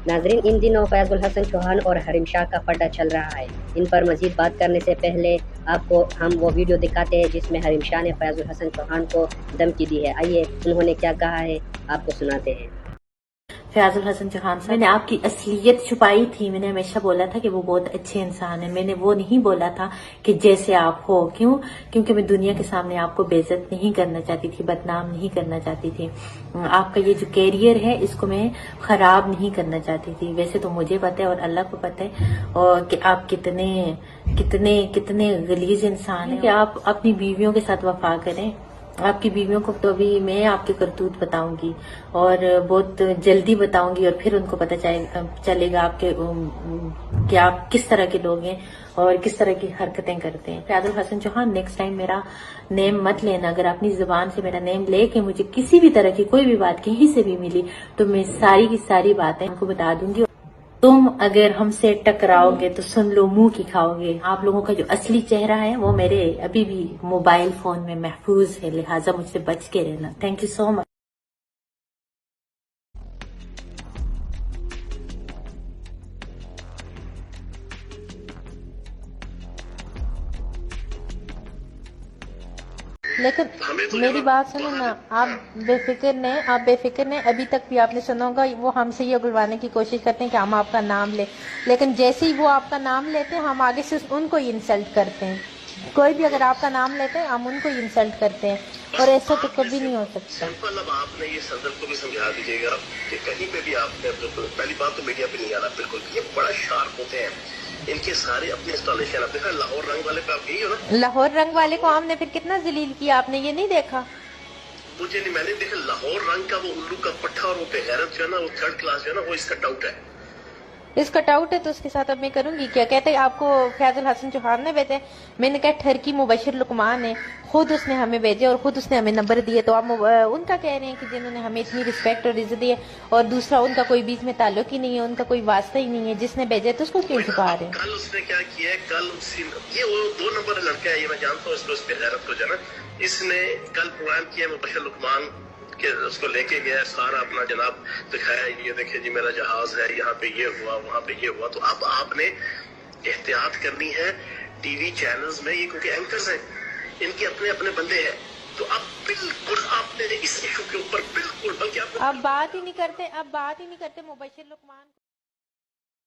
ناظرین، ان دنوں فیاض الحسن چوہان اور حریم شاہ کا پڈا چل رہا ہے۔ ان پر مزید بات کرنے سے پہلے آپ کو ہم وہ ویڈیو دکھاتے ہیں جس میں حریم شاہ نے فیاض الحسن چوہان کو دھمکی دی ہے۔ آئیے انہوں نے کیا کہا ہے آپ کو سناتے ہیں۔ فیاض الحسن چوہان صاحب، میں نے آپ کی اصلیت چھپائی تھی۔ میں نے ہمیشہ بولا تھا کہ وہ بہت اچھے انسان ہیں۔ میں نے وہ نہیں بولا تھا کہ جیسے آپ ہو، کیونکہ میں دنیا کے سامنے آپ کو بے عزت نہیں کرنا چاہتی تھی، بدنام نہیں کرنا چاہتی تھی۔ آپ کا یہ جو کیریئر ہے اس کو میں خراب نہیں کرنا چاہتی تھی۔ ویسے تو مجھے پتہ ہے اور اللہ کو پتہ ہے اور کہ آپ کتنے غلیظ انسان ہیں کہ آپ اپنی بیویوں کے ساتھ وفا کریں۔ آپ کی بیویوں کو تو بھی میں آپ کے کرتوت بتاؤں گی اور بہت جلدی بتاؤں گی، اور پھر ان کو پتہ چلے گا آپ کے کہ آپ کس طرح کے لوگ ہیں اور کس طرح کی حرکتیں کرتے ہیں۔ فیاض الحسن چوہان، نیکسٹ ٹائم میرا نیم مت لینا۔ اگر اپنی زبان سے میرا نیم لے کے مجھے کسی بھی طرح کی کوئی بھی بات کہیں سے بھی ملی تو میں ساری کی ساری باتیں آپ کو بتا دوں گی۔ تم اگر ہم سے ٹکراؤ گے تو سن لو منہ کی کھاؤ گے۔ آپ لوگوں کا جو اصلی چہرہ ہے وہ میرے ابھی بھی موبائل فون میں محفوظ ہے، لہٰذا مجھ سے بچ کے رہنا۔ تھینک یو سو مچ۔ لیکن میری بات سنیں نا، آپ بے فکر نہیں، ابھی تک بھی آپ نے سنا ہوگا وہ ہم سے یہ اگلوانے کی کوشش کرتے ہیں کہ ہم آپ کا نام لیں، لیکن جیسے ہی وہ آپ کا نام لیتے ہیں ہم آگے سے ان کو ہی انسلٹ کرتے ہیں۔ کوئی بھی اگر آپ کا نام لیتے ہیں ہم ان کو ہی انسلٹ کرتے ہیں، اور ایسا تو کبھی نہیں ہو سکتا۔ سمپل، اب آپ نے یہ صدر کو بھی سمجھا دیجیے گا کہ کہیں پہ بھی آپ نے پہلی بات تو میڈیا پہ نہیں آنا بالکل، یہ بڑا شارپ ہوتے ہیں، ان کے سارے اپنے انسٹالیشن۔ آپ دیکھا لاہور رنگ والے پہ آپ گئی ہو نا، لاہور رنگ والے کو ہم نے پھر کتنا ذلیل کیا، آپ نے یہ نہیں دیکھا؟ مجھے نہیں، میں نے دیکھا لاہور رنگ کا وہ الو کا پٹھا اور وہ بے غیرت جو ہے نا، وہ تھرڈ کلاس جو ہے نا، وہ اس کا ڈاؤٹ ہے۔ اس کا ڈاؤٹ ہے تو اس کے ساتھ اب میں کروں گی کیا؟ کہتے ہیں آپ کو فیاض الحسن چوہان نے بھیجے، میں نے کہا ٹھرکی مبشر لقمان ہے، خود اس نے ہمیں بھیجے اور خود اس نے ہمیں نمبر دیے، تو آپ ان کا کہہ رہے ہیں کہ جنہوں نے ہمیں اتنی رسپیکٹ اور عزت دی ہے، اور دوسرا ان کا کوئی بیچ میں تعلق ہی نہیں ہے، ان کا کوئی واسطہ ہی نہیں ہے، جس نے بھیجے تو اس کو کیوں چھپا رہے ہیں؟ کل اس نے کیا کیا ہے، کل یہ وہ 2 نمبر لڑکا ہے، یہ میں جانتا ہوں اس کو، اس بے غیرت کو جو ہے نا، اس نے کل پروگرام کیا مبشر لقمان کہ اس کو لے کے گیا، سارا اپنا جناب دکھایا، یہ دیکھیں جی میرا جہاز ہے، یہاں پہ یہ ہوا، وہاں پہ یہ ہوا۔ تو اب آپ نے احتیاط کرنی ہے ٹی وی چینلز میں، یہ کیونکہ اینکرز ہیں، ان کے اپنے اپنے بندے ہیں، تو اب بالکل آپ نے اس ایشو کے اوپر بالکل، بلکہ اب بات ہی نہیں کرتے مبشر لقمان